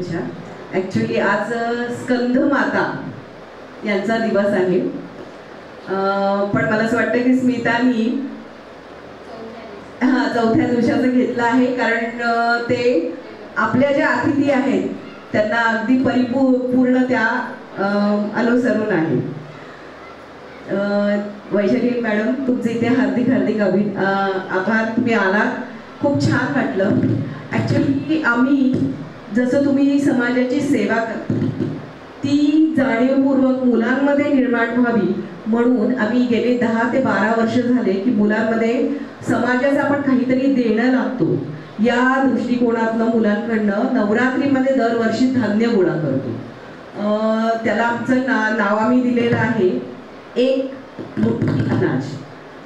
शुभेच्छा. ॲक्च्युली आज स्कंद माता यांचा दिवस आहे, पण मला असं वाटतं की स्मितानी चौथ्या दिवसाचं घेतलं आहे, कारण ते आपल्या ज्या अतिथी आहेत त्यांना अगदी पूर्ण त्या अनुसरून आहे. वैशाली मॅडम, तुमचे इथे हार्दिक हार्दिक आभार. तुम्ही आलात, खूप छान वाटलं. ॲक्च्युली आम्ही जसं तुम्ही समाजाची सेवा करता ती जाणीवपूर्वक मुलांमध्ये निर्माण व्हावी म्हणून आम्ही गेले 10 ते 12 वर्ष झाले की मुलांमध्ये समाजाचा आपण काहीतरी देणं लागतो या दृष्टिकोनातनं मुलांकडनं नवरात्रीमध्ये दरवर्षी धान्य गोळा करतो. त्याला आमचं नाव आम्ही दिलेलं आहे एक मुठ्ठी अनाज.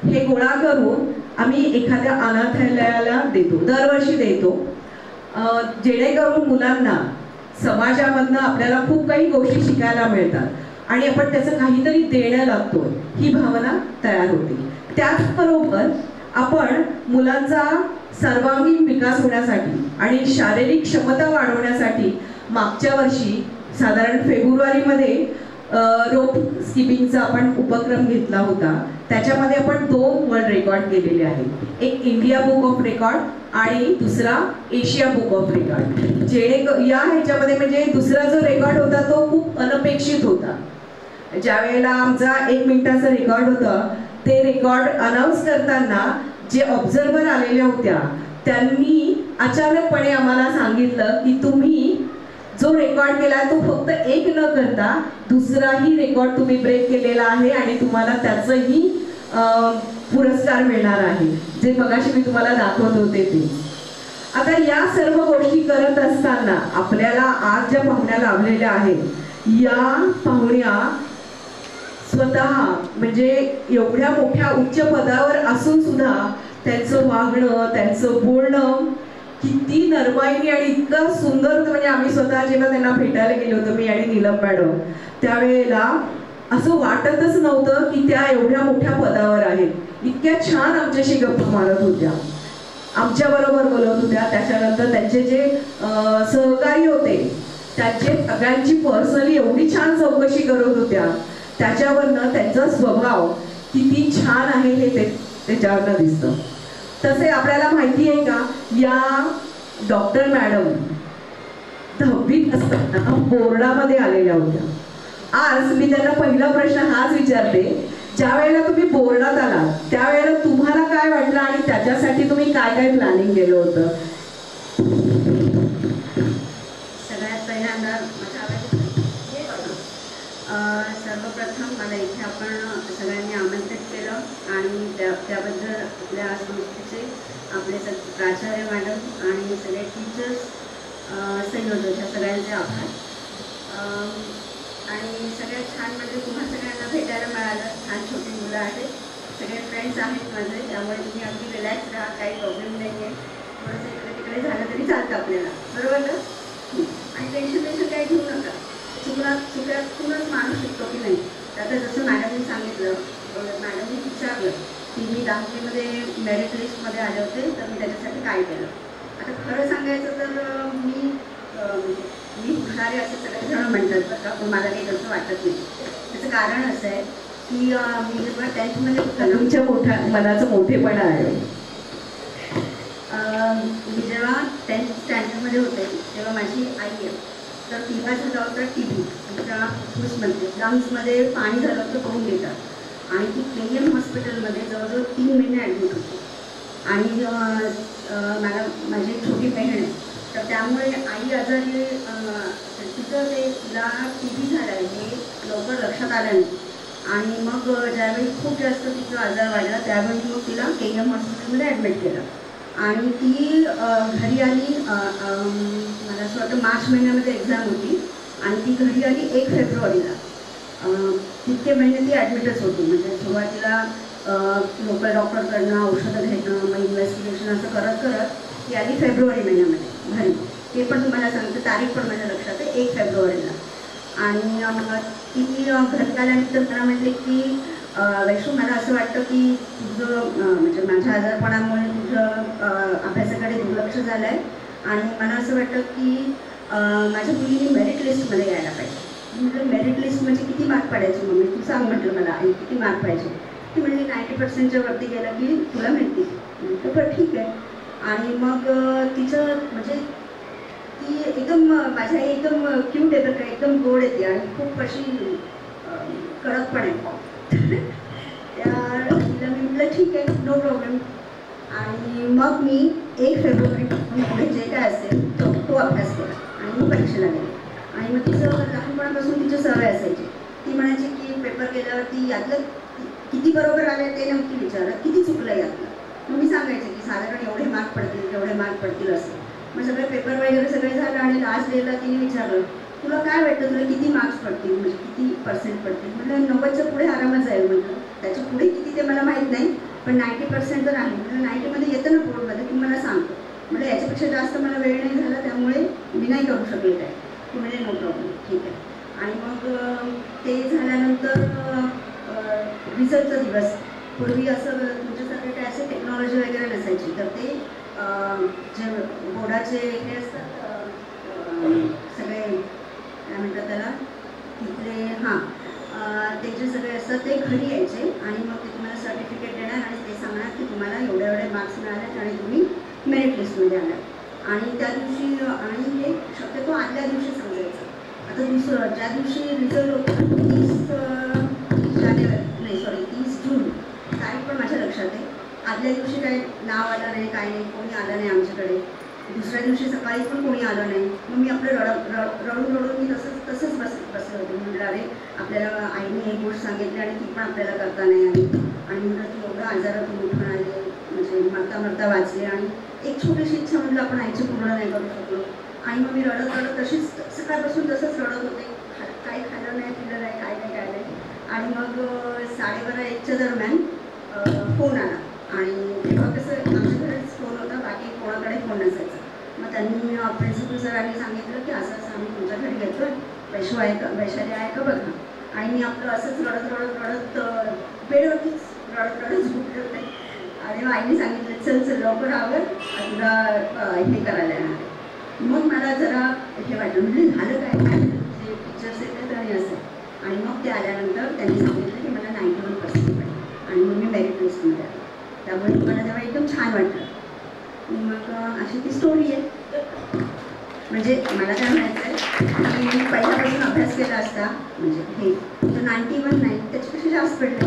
हे गोळा करून आम्ही एखाद्या अनाथालयाला देतो, दरवर्षी देतो, जेणेकरून मुलांना समाजामधनं आपल्याला खूप काही गोष्टी शिकायला मिळतात आणि आपण त्याचं काहीतरी देणं लागतो ही भावना तयार होते. त्याचबरोबर आपण मुलांचा सर्वांगीण विकास होण्यासाठी आणि शारीरिक क्षमता वाढवण्यासाठी मागच्या वर्षी साधारण फेब्रुवारीमध्ये रोप स्किपिंगचा आपण उपक्रम घेतला होता. त्याच्यामध्ये आपण 2 वर्ल्ड रेकॉर्ड केलेले आहेत, एक इंडिया बुक ऑफ रेकॉर्ड आणि दुसरा एशिया बुक ऑफ रेकॉर्ड. या ह्याच्यामध्ये म्हणजे दुसरा जो रेकॉर्ड होता तो खूप अनपेक्षित होता. ज्या वेळेला आमचा 1 मिनिटाचा रेकॉर्ड होता ते रेकॉर्ड अनाऊन्स करताना जे ऑब्झर्वर आलेल्या होत्या त्यांनी अचानकपणे आम्हाला सांगितलं की तुम्ही जो रेकॉर्ड केला तो फक्त 1 न करता दुसराही रेकॉर्ड तुम्ही ब्रेक केलेला आहे आणि तुम्हाला त्याचंही पुरस्कार मिळणार आहे, जे मगाशी मी तुम्हाला दाखवत होते ते. आता या सर्व गोष्टी करत असताना आपल्याला आज ज्या पाहुण्या लाभलेल्या आहेत या पाहुण्या स्वतः म्हणजे एवढ्या मोठ्या उच्च पदावर असून सुद्धा त्यांचं वागणं, त्यांचं बोलणं किती नरमाईने आणि इतकं सुंदर होतं. म्हणजे आम्ही स्वतः जेव्हा त्यांना भेटायला गेलो होतो, मी आणि नीलम मॅडम, त्यावेळेला असं वाटतच नव्हतं की त्या एवढ्या मोठ्या पदावर आहेत. इतक्या छान आमच्याशी गप्पा मारत होत्या, आमच्या बरोबर बोलत होत्या. त्याच्यानंतर त्यांचे जे सहकारी होते त्यांचे सगळ्यांची पर्सनली एवढी छान चौकशी करत होत्या. त्याच्यावरनं त्यांचा स्वभाव किती छान आहे हे त्याच्यावरनं दिसतं. तसे आपल्याला माहिती आहे का, या डॉक्टर मॅडम 10वीत असताना बोर्डामध्ये आलेल्या होत्या. आज मी त्यांना पहिला प्रश्न हाच विचारते, ज्या वेळेला तुम्ही बोर्डात आलात त्यावेळेला तुम्हाला काय वाटलं आणि त्याच्यासाठी तुम्ही काय काय प्लॅनिंग केलं होतं? सगळ्यात पहिल्यांदा सर्वप्रथम मला इथे आपण सगळ्यांनी आमंत्रित केलं आणि त्याबद्दल आपल्या संस्थेचे आपले प्राचार्य मॅडम आणि सगळे टीचर्स, संयोजक ह्या सगळ्यांचे आभार. आणि सगळ्यात छान म्हणजे तुम्हा सगळ्यांना भेटायला मिळालं. छान छोटी मुलं आहेत, सगळे फ्रेंड्स आहेत माझे, त्यामुळे तुम्ही अगदी रिलॅक्स राहा, काही प्रॉब्लेम नाही आहे. थोडंसं इकडे तिकडे झालं तरी चालतं आपल्याला, बरोबर ना? आणि टेन्शन काही घेऊ नका. चुकूनच माणूस शिकतो की नाही. आता जसं मॅडमनी सांगितलं, मॅडमनी विचारलं की मी 10वीमध्ये मेरिट लिस्टमध्ये आले होते तर मी त्याच्यासाठी काय केलं. आता खरं सांगायचं तर मी हुशारी असं सगळेजण म्हणतात बरं का, पण मला काही तसं वाटत नाही. त्याचं कारण असं आहे की मी जेव्हा 10thमध्ये तुमच्या मनाचं मोठेपणा आहे. मी जेव्हा 10th स्टँडर्डमध्ये होते तेव्हा माझी आई आहे, तर तिला झाला होता TB. तिच्या फुफ्फुसमध्ये लंग्समध्ये पाणी झालं होतं 2 लिटर आणि ती KM हॉस्पिटलमध्ये जवळजवळ 3 महिने ॲडमिट होती. आणि मला माझी छोटी बहीण आहे, तर त्यामुळे आई आजारी, तिचं तिला TB झाला आहे हे लवकर लक्षात आलं नाही. आणि मग ज्यावेळी खूप जास्त तिचा आजार वाढला त्यावेळी मग तिला KM हॉस्पिटलमध्ये ॲडमिट केलं आणि ती घरी आली. मला असं वाटतं मार्च महिन्यामध्ये एक्झाम होती आणि ती घरी आली 1 फेब्रुवारीला. तितके महिने ती ॲडमिटच होती. म्हणजे सुरुवातीला लोकल डॉक्टरकडनं औषधं घेणं, मग इन्व्हेस्टिगेशन असं करत करत ती आली फेब्रुवारी महिन्यामध्ये घरी. ते पण तुम्हाला सांगते, तारीख पण माझ्या लक्षात आहे, 1 फेब्रुवारीला. आणि ती घरी आल्यानंतर मला म्हटले की वैष्णू, मला असं वाटतं की तुझं म्हणजे माझ्या आजारपणामुळे तुझं अभ्यासाकडे दुर्लक्ष झालं आहे आणि मला असं वाटतं की माझ्या मुलीने मेरिट लिस्टमध्ये यायला पाहिजे. म्हटलं मेरिट लिस्ट म्हणजे किती मार्क पाडायचे मम्मी, तू सांग म्हटलं मला, आणि किती मार्क पाहिजे. ती म्हणली 90% वरती गेला की तुला मिळतील. म्हटलं बरं ठीक आहे. आणि मग तिचं म्हणजे ती एकदम माझी आई एकदम क्यूट आहे बरं का, एकदम गोड येते आणि खूप अशी कडक पण आहे. त्या तिला मी म्हटलं ठीक आहे, नो प्रॉब्लेम. आणि मग मी 1 फेब्रुवारीपासून पुढे जे काय असेल तो अभ्यास केला आणि मी परीक्षेला गेले. आणि मग तिचं लहानपणापासून तिची सवय असायची, ती म्हणायची की पेपर केल्यावरती यातलं किती बरोबर आले ते नक्की विचारत, किती चुकलं यातलं. मग मी सांगायचे की साधारण एवढे मार्क पडतील एवढे मार्क पडतील असं. मग सगळे पेपर वगैरे सगळे झालं आणि लास्ट डेला तिने विचारलं तुला काय वाटतं तुला किती मार्क्स पडतील, म्हणजे किती % पडतील. म्हटलं 90च्या पुढे आरामात जाईल. म्हटलं त्याच्या पुढे किती ते मला माहीत नाही, पण 90% तर आहे. म्हटलं 90मध्ये येतं ना बोर्डमध्ये, तुम्ही मला सांगतो. म्हटलं याच्यापेक्षा जास्त मला वेळ नाही झाला त्यामुळे मी नाही करू शकले काय. ती म्हणजे नो प्रॉब्लेम, ठीक आहे. आणि मग ते झाल्यानंतर रिझल्टचा दिवस, पूर्वी असं तुमच्यासारखे काय असे टेक्नॉलॉजी वगैरे नसायची, तर ते जे बोर्डाचे हे असतात सगळे काय म्हणतात त्याला तिथले ते जे सगळे असतात ते घरी यायचे आणि मग ते तुम्हाला सर्टिफिकेट देणार आणि ते सांगणार की तुम्हाला एवढे एवढे मार्क्स मिळाले आणि तुम्ही मेरिट लिस्टमध्ये आलात. आणि त्या दिवशी आणि हे शक्यतो आदल्या दिवशी समजायचं. आता दुसरं ज्या दिवशी रिझल्ट होता 30 जून तारीख पण माझ्या लक्षात आहे. आदल्या दिवशी काही नाव आलं नाही, काय नाही, कोणी आलं नाही आमच्याकडे. दुसऱ्या दिवशी सकाळी पण कोणी आलं नाही. मग मी आपलं रडून मी तसंच बसले होते. म्हटलं अरे आपल्याला आईने हे गोष्ट सांगितली आणि ती पण आपल्याला करता नाही आली. आणि म्हटलं ती एवढं आजारातून उठून आले, म्हणजे मरता वाचले आणि एक छोटीशी इच्छा म्हटलं आपण आईची पूर्ण नाही करू शकलो. आणि मग मी रडत तशीच सकाळपासून तसंच रडत होते. काही खाल्लं नाही, पिलं नाही, काय नाही. आणि मग 12:30-1च्या दरम्यान फोन आला. आणि तेव्हा कसं आमच्या घरीच फोन होता, बाकी कोणाकडे फोन नसायचा. मग त्यांनी प्रिन्सिपल सरांनी सांगितलं की असं आम्ही तुमच्या घरी घेतो आहे, वैशाली आहे का बघा. आणि मी आपलं असंच रडत बेडवरतीच रडत झोपले होते. आणि मग आईने सांगितलं चल लवकर आवर तुला हे करायला येणार. मग मला जरा हे वाटलं, म्हणजे झालं काय जे टीचर्स येतात आणि असं. आणि मग ते आल्यानंतर त्यांनी सांगितलं की मला 91% पडले आणि मग मी मेरिट लिस्टमध्ये आले. त्यामुळे मला तेव्हा एकदम छान वाटलं. मग अशी ती स्टोरी आहे. म्हणजे मला काय म्हणायचं आहे की मी पहिल्यापासून अभ्यास केला असता म्हणजे हे तर 91 नाही त्याच्यापेक्षा जास्त पडलं.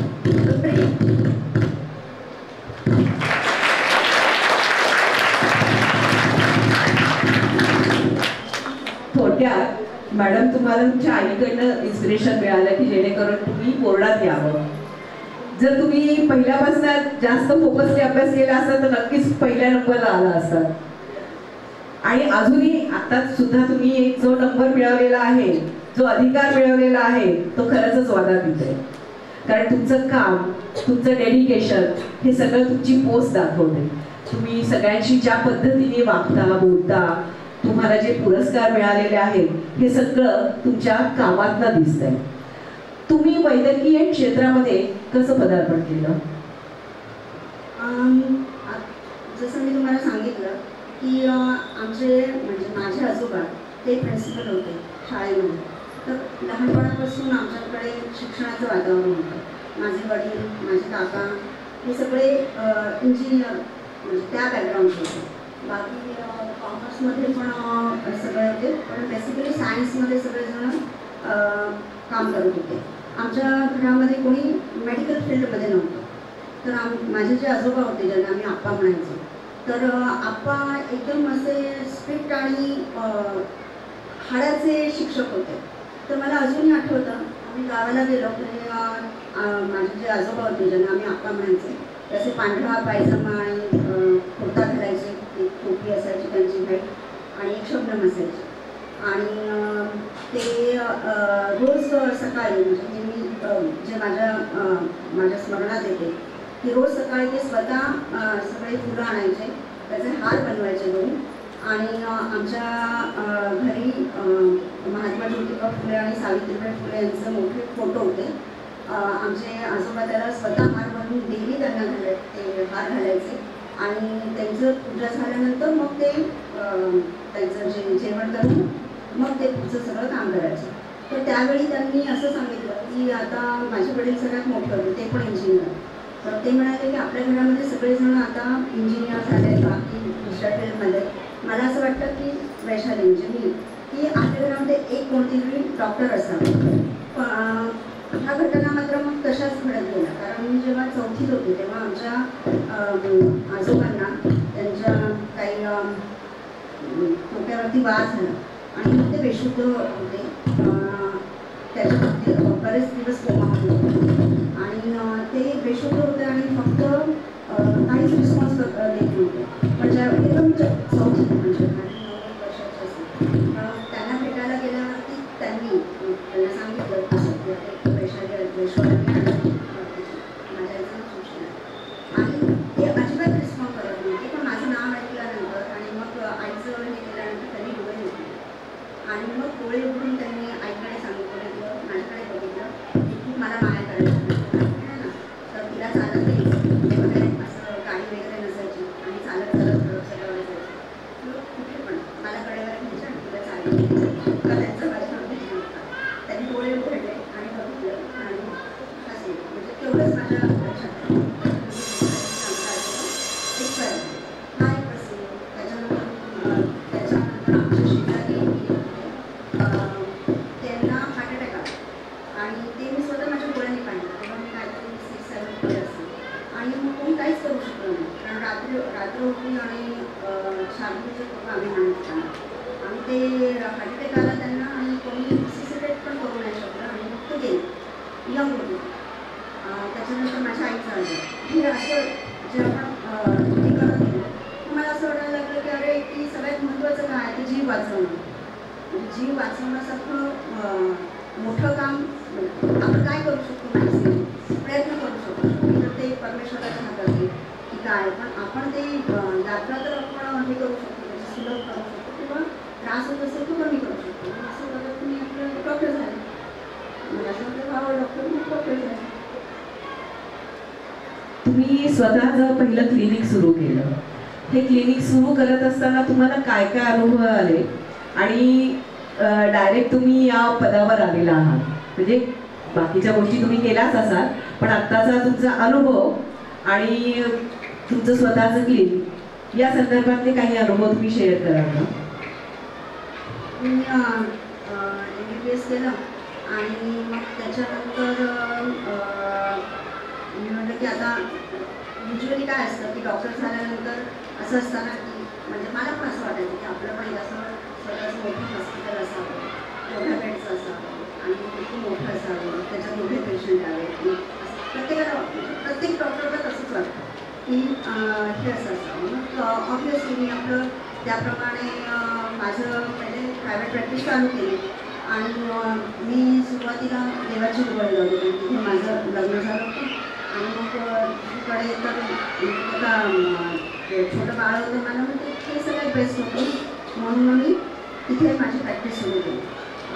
थोडक्यात मॅडम तुम्हाला तुमच्या आईकडनं इन्स्पिरेशन मिळालं की जेणेकरून तुम्ही बोर्डात यावं. जर तुम्ही पहिल्यापासून जास्त फोकसने अभ्यास केला असता तर नक्कीच पहिल्या नंबरला आला असतात. आणि अजूनही आता सुद्धा तुम्ही एक जो नंबर मिळवलेला आहे, जो अधिकार मिळवलेला आहे तो खरंच वादात येतोय. कारण तुमचं काम, तुमचं डेडिकेशन हे सगळं तुमची पोस्ट दाखवते. तुम्ही सगळ्यांशी ज्या पद्धतीने वागता बोलता, तुम्हाला जे पुरस्कार मिळालेले आहेत हे सगळं तुमच्या कामातनं दिसतंय. तुम्ही वैद्यकीय क्षेत्रामध्ये कसं पदार्पण केलं? जसं मी तुम्हाला सांगितलं की आमचे म्हणजे माझे आजोबा ते प्रिन्सिपल होते शाळेमध्ये. तर लहानपणापासून आमच्याकडे शिक्षणाचं वातावरण होतं. माझे वडील, माझे काका हे सगळे इंजिनियर म्हणजे त्या बॅकग्राऊंडचे होते. बाकी कॉमर्समध्ये पण सगळे होते, पण बेसिकली सायन्समध्ये सगळेजण काम करत होते. आमच्या घरामध्ये कोणी मेडिकल फील्डमध्ये नव्हतं. तर माझे जे आजोबा होते ज्यांना आम्ही आप्पा म्हणायचो, तर आप्पा एकदम असे स्ट्रिक्ट आणि हाडाचे शिक्षक होते. तर मला अजूनही आठवतं आम्ही गावाला गेलो तरी माझे जे आजोबा होते ज्यांना आम्ही आप्पा म्हणायचे तसे पांढरा पायजमा आणि कुर्ता घालायचे, एक टोपी असायची त्यांची व्हाईट आणि एक शबनम असायची. आणि ते रोज सकाळी म्हणजे मी जे माझ्या स्मरणात येते की रोज सकाळी ते स्वतः सगळे फुलं आणायचे, त्याचे हार बनवायचे दोन. आणि आमच्या घरी महात्मा ज्योतिबा फुले आणि सावित्रीबाई फुले यांचे मोठे फोटो होते. आमचे आजोबा त्याला स्वतः हार बनवून डेली त्यांना ते हार घालायचे. आणि त्यांचं पूजा झाल्यानंतर मग ते त्यांचं जेवण करून मग ते पुढचं सगळं काम करायचं. तर त्यावेळी त्यांनी असं सांगितलं की आता माझे वडील सगळ्यात मोठे होते, ते पण इंजिनियर. तर ते म्हणाले की आपल्या घरामध्ये सगळेजण आता इंजिनियर झाले, बाकी दुसऱ्या फील्डमध्ये. मला असं वाटतं की वैशाली म्हणजे मी की आपल्या घरामध्ये एक कोणतीतरी डॉक्टर असावं. ह्या घटना मात्र मग तशाच घडत गेल्या. कारण मी जेव्हा चौथीत होते तेव्हा आमच्या आजोबांना त्यांच्या काही डोक्यावरती वाद झाला आणि मग ते बेशुद्ध होते. त्याच्यामध्ये बरेच दिवस कोमामध्ये होते आणि ते बेशुद्ध होते आणि फक्त काहीच रिस्पॉन्स देत नव्हते. पण ज्यावेळी मी चौथीत म्हणजे 9 वर्षाची असेल त्यांना भेटायला गेल्यावरती त्यांनी सांगितलं असं की वैशाली माझ्या आईचं सूचना आणि ते अजिबात रिस्पॉन्स करत नव्हते. पण माझं नाव ऐकल्यानंतर आणि मग आईचं हे केल्यानंतर त्यांनी डोळे उघडले आणि मग डोळे उघडून त्यांनी आईकडे सांगितलं, माझ्याकडे बघितलं की खूप मला माया करायची ना. तर तिला चालत नाही असं गाडी वगैरे नसायची आणि चालत चालत सगळं जायचं. कुठे पण मला कडेवर घ्यायचं आणि तिला चालत का त्यांचं माझ्याकडे नव्हता. त्यांनी डोळे उघडले आणि बघितलं आणि असे म्हणजे तेवढंच माझ्या लक्षात हा एक प्रसंग. त्याच्यानंतर आमच्या शेजारी त्यांना हार्ट अटॅक आला आणि ते मी स्वतः माझ्या डोळ्यांनी पाहिलं. तेव्हा मी काहीतरी 6-7 असते आणि मग कोणी काहीच करू शकलं नाही. कारण रात्र होती आणि शांतीचे खूप आम्ही माणसांना आणि ते हार्ट अटॅक आला त्यांना आणि कोणी रिसिसिटेट पण करू नाही शकलं आणि मग ते गेले यंग होते. त्याच्यानंतर माझ्या आईचं आलं. हे असं जे आपण हे करत गेलो मला असं वाटायला लागलं की अरे की सगळ्यात महत्त्वाचं काय आहे ते जीव वाचवणं. जीव वाचवण्यासारखं मोठं काम आपण काय करू शकतो माणसाने प्रयत्न करू शकतो. तर ते परमेश्वराच्या हातात आहे की काय. पण आपण ते यात्रा तर आपण हे करू शकतो, त्याची सुलभ करू शकतो किंवा त्रास होत असेल तो कमी करू शकतो. असं करत तुम्ही आपलं डॉक्टर झाले. मला असं वाटतं भाव डॉक्टर खूप डॉक्टर झाले. तुम्ही स्वतःचं पहिलं क्लिनिक सुरू केलं. हे क्लिनिक सुरू करत असताना तुम्हाला काय काय अनुभव आले आणि डायरेक्ट तुम्ही या पदावर आलेला आहात. म्हणजे बाकीच्या गोष्टी तुम्ही केल्याच असाल पण आत्ताचा तुमचा अनुभव आणि तुमचं स्वतःचं क्लिनिक या संदर्भातले काही अनुभव तुम्ही शेअर कराल का? मी MBBS केलं आणि मग त्याच्यानंतर मी म्हटलं की आता युजली काय असतं की डॉक्टर झाल्यानंतर असं असताना की म्हणजे मला पण असं वाटायचं की आपलं पण असं स्वतःचं मोठं हॉस्पिटल असावं, एवढ्या बेडचं असावं आणि खूप मोठं असावं, त्याच्यात एवढे पेशंट यावे. प्रत्येकाला प्रत्येक डॉक्टरला तसंच वाटतं की हे असं असावं. मग ऑब्वियसली मी आपलं त्याप्रमाणे माझं पहिले प्रायव्हेट प्रॅक्टिस चालू केली आणि मी सुरुवातीला देवाची उघडलं होती कारण तिथे माझं लग्न झालं होतं आणि मग दुसरीकडे तर छोटं बाळ होतं मला म्हणजे ते सगळ्यात बेस्ट होतं म्हणून मी तिथे माझी प्रॅक्टिस सुरू केली.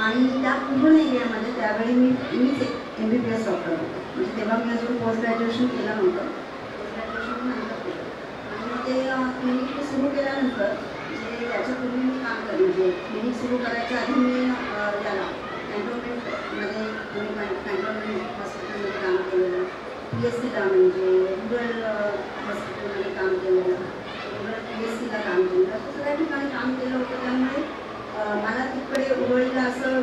आणि त्या पूर्ण एरियामध्ये त्यावेळी मीच एक MBBS डॉक्टर होते. म्हणजे तेव्हा मी अजून पोस्ट ग्रॅज्युएशन केलं नव्हतं. पोस्ट ग्रॅज्युएशन नंतर केलं आणि मग ते क्लिनिक सुरू केल्यानंतर जे याच्यापूर्वी मी काम केलं म्हणजे क्लिनिक सुरू करायच्या आधी मी याला कॅन्टोन्मेंटमध्ये कॅन्टोन्मेंट हॉस्पिटलमध्ये काम केलेलं, PSCला म्हणजे रुरल हॉस्पिटलमध्ये काम केलेलं, रुरल PSCला काम केलेलं, असं सगळ्या ठिकाणी काम केलं होतं. त्यामुळे मला तिकडे उरळीला असं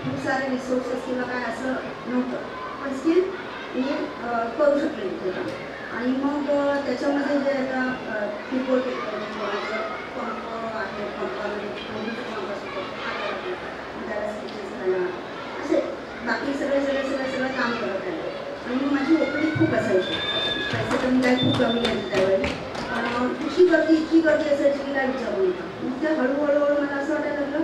खूप सारे रिसोर्सेस किंवा काय असं नव्हतं पण स्टील मी करू शकले तिथे काम. आणि मग त्याच्यामध्ये जे आता किरकोळ पंप आहे, पंपामध्ये पंप असतो त्याला स्टिचेस घाला असे बाकी सगळं काम करत राहिले. आणि मग माझी ओपडी खूप असायची, पैसे कमी काय खूप कमी घ्यायचे त्यावेळी पण इतकी गर्दी असायची की काय विचारू नका. मग त्या हळूहळू मला असं वाटायला लागलं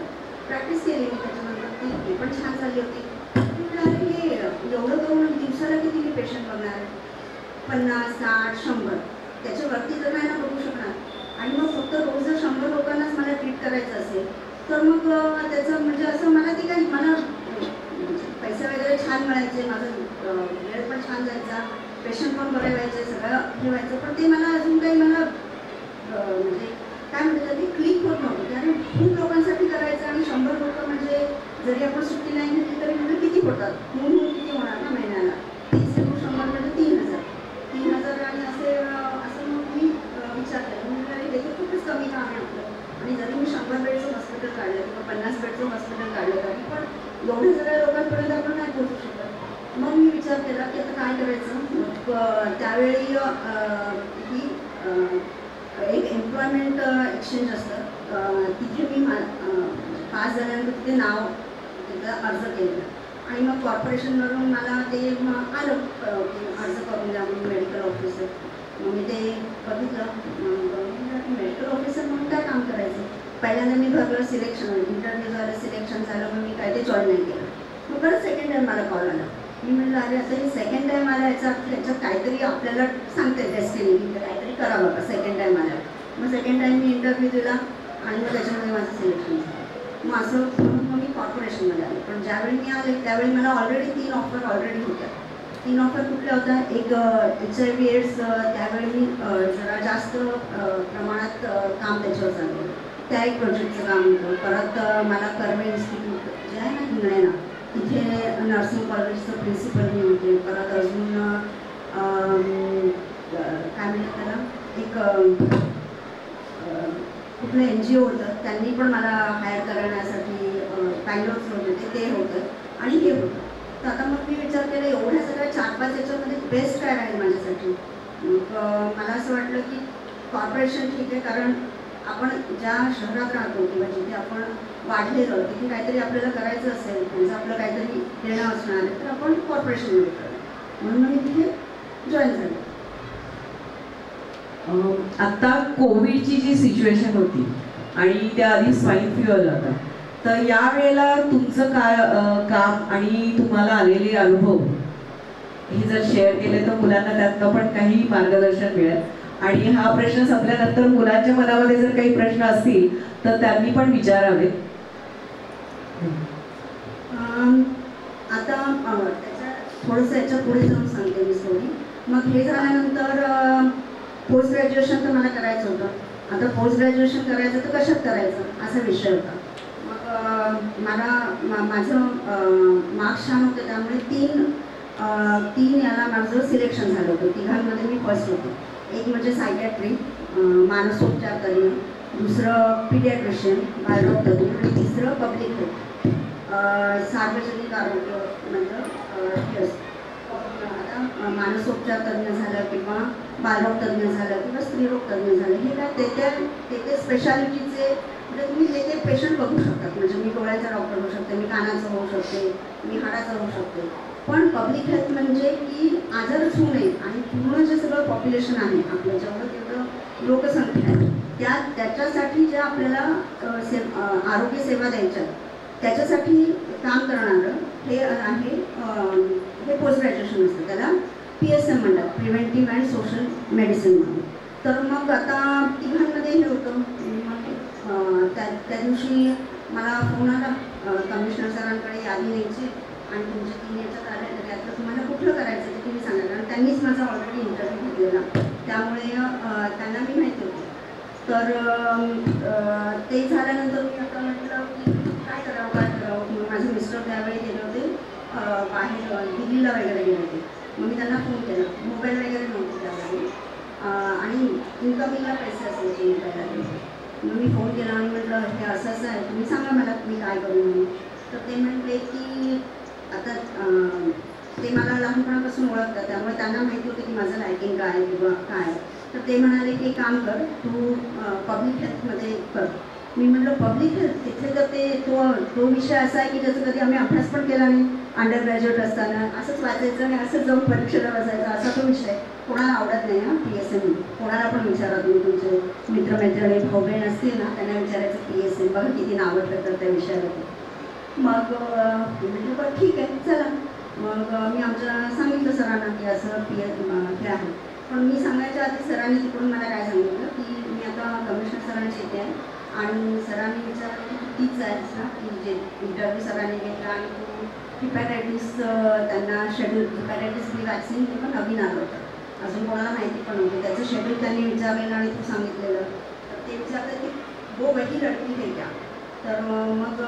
प्रॅक्टिस केली मी त्याच्यानंतर ती पण छान झाली होती. अरे हे एवढं करून दिवसाला किती मी पेशंट बघणार 50, 60, 100 त्याच्यावरती तर नाही ना बघू शकणार. आणि मग फक्त रोज जर 100 लोकांनाच मला ट्रीट करायचं असेल तर मग त्याचं म्हणजे असं मला ती काही मला पैसे वगैरे छान मिळायचे, माझं वेळ पण छान जायचा, पेशंट पण बरे व्हायचे, सगळं हे व्हायचं. पण ते मला अजून काही मला म्हणजे काय म्हणतात ते क्लिक होत नव्हतं. कारण खूप लोकांसाठी करायचं आणि 100 जरी आपण सुट्टी नाही घेतली तरी म्हणजे किती होतात, म्हणून किती होणार ना महिन्याला, 30 × 100 म्हणजे 3,000 आणि असं मग मी विचार केला. म्हणजे हे तर खूपच कमी काम आहे आपलं, आणि जरी मी 100 बेडचं हॉस्पिटल काढलं किंवा 50 बेडचं हॉस्पिटल काढलं तरी पण एवढ्या सगळ्या लोकांपर्यंत आपण नाही पोहोचू शकत. मग मी विचार केला की आता काय करायचं. मग त्यावेळी ही एक एम्प्लॉयमेंट एक्सचेंज असतं, तिथे मी 5 जणांचं तिथे नाव तिथं अर्ज केलेला, आणि मग कॉर्पोरेशनवरून मला ते आलं की अर्ज करून द्या म्हणून मेडिकल ऑफिसर. मग मी ते बघितलं, मेडिकल ऑफिसर म्हणून काय काम करायचं. पहिल्यांदा मी भरलं, सिलेक्शन इंटरव्ह्यू झालं, सिलेक्शन झालं, मग मी काय ते जॉईन नाही केलं. मग परत सेकंड टाईम मला कॉल आला. मी म्हटलं अरे आता हे सेकंड टाईम आला, ह्याच्यात काहीतरी आपल्याला सांगते डेस्टिनी की काहीतरी करा बाबा सेकंड टाईम आला. मग सेकंड टाईम मी इंटरव्ह्यू दिला आणि मग त्याच्यामध्ये माझं सिलेक्शन झालं. मग असं म्हणून मग मी कॉर्पोरेशनमध्ये आले. पण ज्यावेळी मी आले त्यावेळी मला ऑलरेडी 3 ऑफर ऑलरेडी होत्या. 3 ऑफर कुठल्या होत्या. एक HIV एड्स, त्यावेळी मी जरा जास्त प्रमाणात काम त्याच्यावर चाललं, त्या एक प्रोजेक्टचं काम होतं. परत मला कर्वे इन्स्टिट्यूट जे आहे ना हिंगण्याला, तिथे नर्सिंग कॉलेजचं प्रिन्सिपल मी होते. परत अजून काय म्हणतात त्याला, एक कुठलं NGO होतं, त्यांनी पण मला हायर करण्यासाठी बँगलोरचं होते ते होतं, आणि हे होतं. तर आता मग मी विचार केला एवढ्या सगळ्या 4-5 याच्यामध्ये बेस्ट काय राहील माझ्यासाठी. मग मला असं वाटलं की कॉर्पोरेशन ठीक आहे, कारण आपण ज्या शहरात राहतो किंवा जिथे आपण वाढलेलो तिथे काहीतरी आपल्याला करायचं असेल, म्हणजे आपलं काहीतरी देणं असणार आहे, तर आपण कॉर्पोरेशनमध्ये करू. म्हणून मी तिथे जॉईन झाले. आत्ता कोविडची जी सिच्युएशन होती आणि त्याआधी स्वाईन फ्लू होता, तर यावेळेला तुमचं काय काम आणि तुम्हाला आलेले अनुभव हे जर शेअर केले तर मुलांना त्यातनं पण काही मार्गदर्शन मिळेल. आणि हा प्रश्न संपल्यानंतर मुलांच्या मनामध्ये जर काही प्रश्न असतील तर त्यांनी पण विचारावे. आता त्याच्या थोडंसं याच्या पुढे जाऊन सांगते मी स्टोरी. मग हे झाल्यानंतर पोस्ट ग्रॅज्युएशन तर मला करायचं होतं. आता पोस्ट ग्रॅज्युएशन करायचं तर कशात करायचं असा विषय होता. मग मला माझं मार्क्स छान होतं, त्यामुळे तीन याला माझं सिलेक्शन झालं होतं. तिघांमध्ये मी फर्स्ट होते. एक म्हणजे सायकॅट्री, मानसोपचार तज्ञ, दुसरं पिडियाट्रिशियन बालरोग तज्ञ, आणि तिसरं पब्लिक हेल्थ, सार्वजनिक आरोग्य म्हणजे आता मानसोपचार तज्ञ झालं किंवा बालरोग तज्ञ झालं किंवा स्त्रीरोग तज्ञ झालं, हे काय ते स्पेशालिटीचे म्हणजे तुम्ही ते पेशंट बघू शकतात. म्हणजे मी डोळ्याचा डॉक्टर होऊ शकते, मी कानाचं होऊ शकते, मी हाडाचं होऊ शकते. पण पब्लिक हेल्थ म्हणजे की आजारच होऊ नये आणि पूर्ण जे सगळं पॉप्युलेशन आहे आपलं, जेवढं तेवढं लोकसंख्या आहे त्याच्यासाठी ज्या आपल्याला आरोग्य सेवा द्यायच्या त्याच्यासाठी काम करणारं हे आहे, हे पोस्ट ग्रॅज्युएशन असतं. त्याला PSM म्हणतात, प्रिव्हेंटिव्ह अँड सोशल मेडिसिन म्हणून. तर मग आता तिघांमध्ये हे होतं. मग त्या दिवशी मला फोन आला, कमिशनर सरांकडे यादी न्यायची आणि तुमच्या 3 याच्यात आल्या तर यातलं तुम्हाला कुठलं करायचं ते तुम्ही सांगा. कारण त्यांनीच माझा ऑलरेडी इंटरव्ह्यू घेतलेला, त्यामुळे त्यांना मी माहिती होती. तर ते झाल्यानंतर मी आता म्हटलं की काय करावं. मग माझे मिस्टर त्यावेळी गेले होते बाहेर दिल्लीला वगैरे गेले होते. मग मी त्यांना फोन केला, मोबाईल वगैरे नव्हते त्यावेळी आणि इन्कमिंगला पैसे असायचे मोबाईलला. मग मी फोन केला आणि म्हटलं हे असं असं आहे, तुम्ही सांगा मला तुम्ही काय करू म्हणून. तर ते म्हटले की आता ते मला लहानपणापासून ओळखतात, त्यामुळे त्यांना माहिती होतं की माझं लायकिंग काय आहे किंवा काय. तर ते म्हणाले की काम कर, तू पब्लिक हेल्थमध्ये कर. मी म्हटलं पब्लिक हेल्थ, तिथे तर ते तो विषय असा आहे की त्याचा कधी आम्ही अभ्यास पण केला नाही. अंडर ग्रॅज्युएट असताना असंच वाचायचं आणि असंच जाऊन परीक्षेला बसायचं, असा तो विषय. कोणाला आवडत नाही हा PSM. कोणाला पण विचारा तुम्ही, तुमचे मित्रमैत्रिणी भाऊ बहीण असतील ना त्यांना विचारायचं PSM बघा किती नावं ठेवतात त्या विषयावरती. मग म्हटलं बरं ठीक आहे चला. मग मी आमच्या सांगितलं सरांना की असं हे आहे. पण मी सांगायच्या आधी सरांनी तिकडून मला काय सांगितलं की मी आता कमिशनर सरांची येते आहे आणि सरांनी विचारलं की तू तीच आहेस ना की जे इंटरव्ह्यू सरांनी घेतला आणि तू हिपॅटायटिस त्यांना शेड्यूल हिपॅटायटिस B वॅक्सिन ते पण नवीन आलं होतं, अजून कोणाला माहिती पण नव्हतं. त्याचं शेड्यूल त्यांनी विचारलेलं आणि तू सांगितलेलं. तर ते विचारलं की वो वही लडकी है क्या. तर मग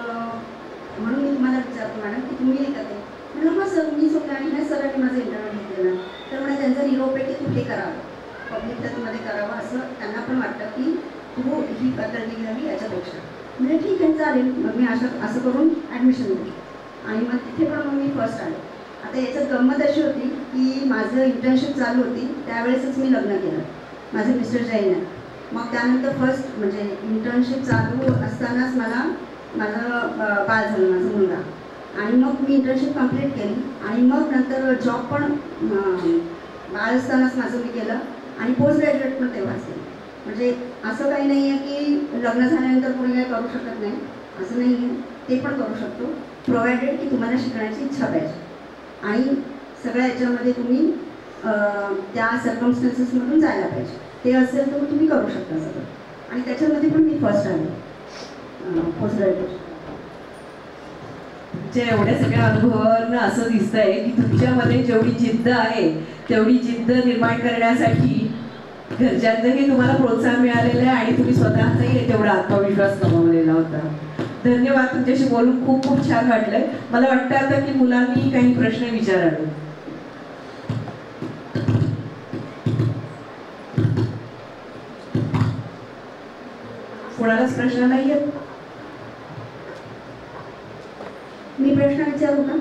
म्हणून मी तुम्हाला की तुम्ही हे करते. म्हणलं मग सर मी सोडलं आणि ह्या सरांनी माझा इंटरव्ह्यू घेतलेला. तर मला त्यांचा निरोप आहे की तू हे करावं, पब्लिक हेल्थमध्ये करावं, असं त्यांना पण वाटतं की तू ही फॅकल्टी घ्यावी याच्यापेक्षा. म्हणजे ठीक आहे चालेल. मग मी असं करून ॲडमिशन घेतली आणि मग तिथे पण मग मी फर्स्ट आले. आता याच्यात गंमत अशी होती की माझं इंटर्नशिप चालू होती त्यावेळेसच मी लग्न केलं. माझे मिस्टर जैन आहे. मग त्यानंतर फर्स्ट म्हणजे इंटर्नशिप चालू असतानाच माझं बाळ झालं, माझा मुलगा. आणि मग मी इंटर्नशिप कंप्लीट केली आणि मग नंतर जॉब पण बाळ असतानाच माझं मी केलं आणि पोस्ट ग्रॅज्युएट पण तेव्हाच केलं. म्हणजे असं काही नाही आहे की लग्न झाल्यानंतर कोणी काही करू शकत नाही, असं नाही आहे. ते पण करू शकतो प्रोव्हायडेड की तुम्हाला शिकण्याची इच्छा पाहिजे आणि सगळ्या याच्यामध्ये तुम्ही त्या सर्कमस्टन्सेसमधून जायला पाहिजे. ते असेल तर तुम्ही करू शकता सगळं. आणि त्याच्यामध्ये पण मी फर्स्ट आले पोस्ट ग्रॅज्युएशन. तुमच्या एवढ्या सगळ्या अनुभवावरनं असं दिसतंय की तुमच्यामध्ये जेवढी जिद्द आहे तेवढी जिद्द निर्माण करण्यासाठी घरच्यांचंही तुम्हाला प्रोत्साहन मिळालेलं आहे आणि तुम्ही स्वतःचाही तेवढा आत्मविश्वास कमावलेला होता. धन्यवाद. तुमच्याशी बोलून खूप खूप छान वाटलंय. मला वाटतं आता की मुलांनी काही प्रश्न विचारावे. कोणालाच प्रश्न नाही आहेत? मी प्रश्न विचारू का?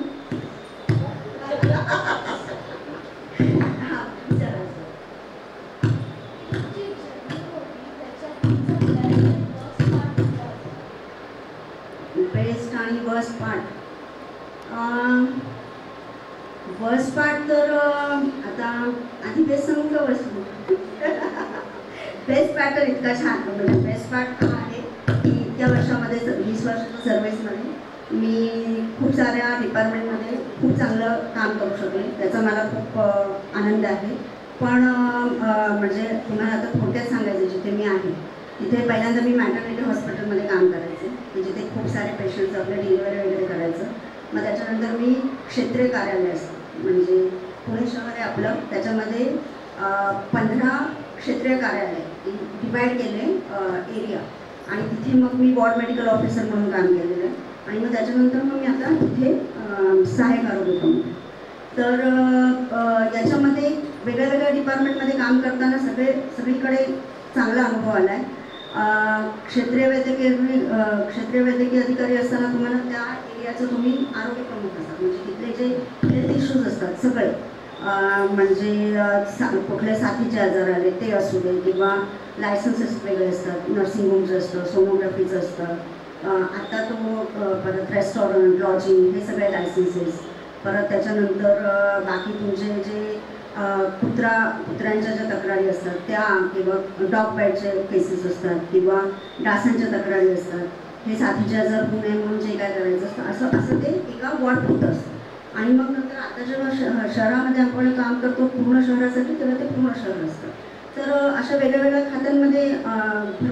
बेस्ट आणि वर्स्ट पार्ट. वर्स्ट पार्ट तर आता आधी बेस्ट सांगू का वर्स्ट? बेस्ट पार्ट तर इतका छान. म्हणजे बेस्ट पार्ट हा आहे की इतक्या वर्षामध्ये 20 वर्षाच्या सर्व्हिसमध्ये मी खूप साऱ्या डिपार्टमेंटमध्ये खूप चांगलं काम करू शकले. त्याचा मला खूप आनंद आहे. पण म्हणजे तुम्हाला आता थोडक्यात सांगायचं, जिथे मी आहे तिथे पहिल्यांदा मी मॅटर्निटी हॉस्पिटलमध्ये काम करायचे की जिथे खूप सारे पेशंट्स आपले डिलिव्हरी वगैरे करायचं. मग त्याच्यानंतर मी क्षेत्रीय कार्यालय असतं, म्हणजे पुणे शहर आहे आपलं, त्याच्यामध्ये 15 क्षेत्रीय कार्यालय डिवाईड केले एरिया आणि तिथे मग मी वॉर्ड मेडिकल ऑफिसर म्हणून काम केलेलं आहे. आणि मग त्याच्यानंतर मग मी आता इथे सहाय्यक आरोग्य प्रमुख. तर याच्यामध्ये वेगळ्या वेगळ्या डिपार्टमेंटमध्ये काम करताना सगळीकडे चांगला अनुभव आला आहे. क्षेत्रीय वैद्यकीय अधिकारी असताना तुम्हाला त्या एरियाचं तुम्ही आरोग्य प्रमुख असतात, म्हणजे तिथले जे हेल्थ इश्यूज असतात सगळे, म्हणजे कुठले साथीचे आजार आले ते असू दे किंवा लायसन्सेस वेगळे असतात, नर्सिंग होमचं असतं, सोनोग्राफीचं असतं, आता तो परत रेस्टॉरंट, लॉजिंग, हे सगळे लायसन्सेस. परत त्याच्यानंतर बाकी तुमचे जे कुत्र्यांच्या ज्या तक्रारी असतात त्या, किंवा डॉग बाईटचे केसेस असतात, किंवा डासांच्या तक्रारी असतात, हे साथीचे आजार होऊ नये म्हणून जे काय करायचं असतं असं ते एका वॉर्डपुरतं असतं. आणि मग नंतर आता जेव्हा शहरामध्ये आपण काम करतो पूर्ण शहरासाठी, तेव्हा ते पूर्ण शहर असतं. तर अशा वेगळ्या वेगळ्या खात्यांमध्ये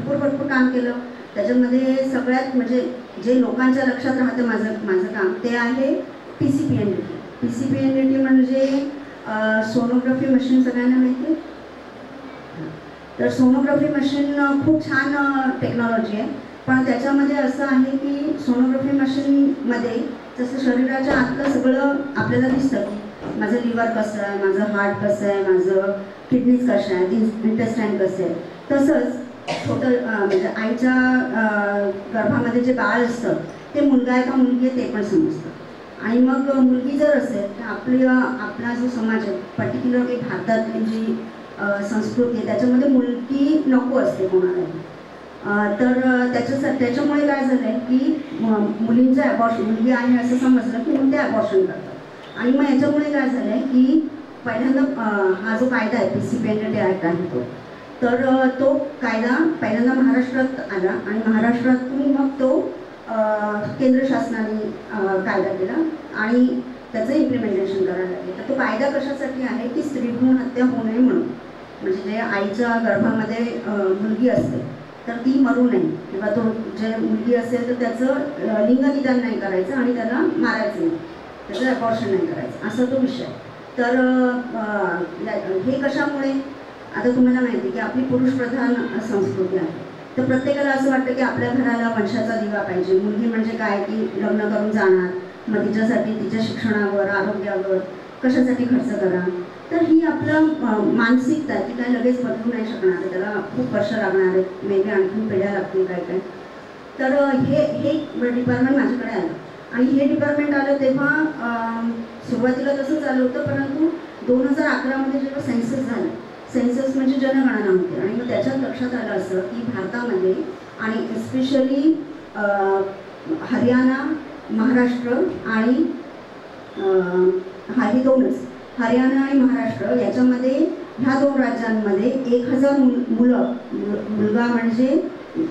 भरपूर काम केलं. त्याच्यामध्ये सगळ्यात म्हणजे जे लोकांच्या लक्षात राहतं माझं काम ते आहे PCPNDT. PCPNDT म्हणजे सोनोग्राफी मशीन सगळ्यांना माहिती आहे. तर सोनोग्राफी मशीन खूप छान टेक्नॉलॉजी आहे, पण त्याच्यामध्ये असं आहे की सोनोग्राफी मशीनमध्ये जसं शरीराच्या आतलं सगळं आपल्याला दिसतं की माझं लिव्हर कसं आहे, माझं हार्ट कसं आहे, माझं किडनीज कशा आहेत, इंटेस्टाईन कसं आहे, तसंच छोटं म्हणजे आईच्या गर्भामध्ये जे बाळ असतं ते मुलगा आहे का मुलगी आहे ते पण समजतं. आणि मग मुलगी जर असेल तर आपला जो समाज आहे, पर्टिक्युलरली भारतातली जी संस्कृती आहे त्याच्यामध्ये मुलगी नको असते कोणालाही. तर त्याच्यामुळे काय झालं आहे की मुलींचं ॲबॉर्शन, मुलगी आहे असं समजलं की मग ते ॲबॉर्शन करतात. आणि मग याच्यामुळे काय झालं आहे की पहिल्यांदा हा जो कायदा आहे PCPNDT ॲक्ट आहे तर तो कायदा पहिल्यांदा महाराष्ट्रात आला आणि महाराष्ट्रातून मग तो केंद्र शासनाने कायदा केला आणि त्याचं इम्प्लिमेंटेशन करायला लागले. तर तो कायदा कशासाठी आहे की स्त्रीभ्रूण हत्या होऊ नये म्हणून, म्हणजे जे आईच्या गर्भामध्ये मुलगी असते तर ती मरू नये, किंवा तो जे मुलगी असेल तर त्याचं लिंगनिदान नाही करायचं आणि त्याला मारायचं नाही, त्याचं ॲबॉर्शन नाही करायचं, असा तो विषय. तर हे कशामुळे, आता तुम्हाला माहिती आहे की आपली पुरुषप्रधान संस्कृती आहे, तर प्रत्येकाला असं वाटतं की आपल्या घराला वंशाचा दिवा पाहिजे. मुलगी म्हणजे काय की लग्न करून जाणार, मग तिच्यासाठी तिच्या शिक्षणावर, आरोग्यावर कशासाठी खर्च करा. तर ही आपलं मानसिकता ती काय लगेच बदलू नाही शकणार आहे, त्याला खूप वर्ष लागणार आहेत, मे बी आणखीन पिढ्या लागतील काय काय. तर हे डिपार्टमेंट माझ्याकडे आलं आणि हे डिपार्टमेंट आलं तेव्हा सुरुवातीला तसं चालू होतं, परंतु 2011मध्ये जेव्हा सेन्सस झालं, सेन्सस म्हणजे जनगणना होते आणि मग त्याच्यात लक्षात आलं असं की भारतामध्ये आणि एस्पेशली हरियाणा, महाराष्ट्र आणि हे दोनच, हरियाणा आणि महाराष्ट्र याच्यामध्ये ह्या दोन राज्यांमध्ये 1000 मुलगा म्हणजे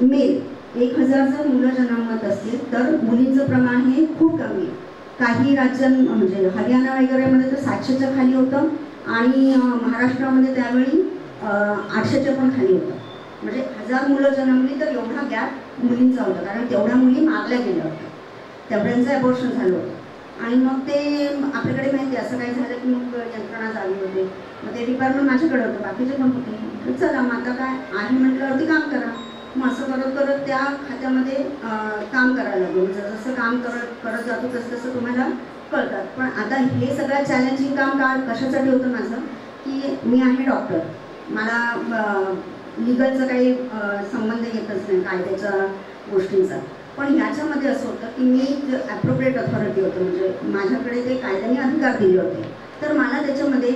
मेल 1000 जर मुलं जन्मत असतील तर मुलींचं प्रमाण हे खूप कमी आहे. काही म्हणजे हरियाणा वगैरेमध्ये तर 700च्या खाली होतं आणि महाराष्ट्रामध्ये त्यावेळी 800च्या पण खाली होतं. म्हणजे 1000 मुलं जन्मली तर एवढा गॅप मुलींचा होता, कारण तेवढ्या मुली मारल्या गेल्या होत्या, तेवढ्यांचं ॲबॉर्शन झालं होतं. आणि मग ते आपल्याकडे माहिती असं काही झालं की मग यंत्रणा चालू होते. मग ते डिपार्टमेंट माझ्याकडे होतं, बाकीचे पण होते. चला मग आता काय आहे म्हटल्यावरती काम करा. मग असं करत करत त्या खात्यामध्ये काम करायला लागलो. जसं काम करत जातो तसं तुम्हाला कळतात. पण आता हे सगळं चॅलेंजिंग काम कशासाठी होतं माझं, की मी आहे डॉक्टर, मला लिगलचा काही संबंध येतच नाही कायद्याच्या गोष्टींचा. पण ह्याच्यामध्ये असं होतं की मी ॲप्रोप्रिएट अथॉरिटी होतं, म्हणजे माझ्याकडे ते कायद्याने अधिकार दिले होते. तर मला त्याच्यामध्ये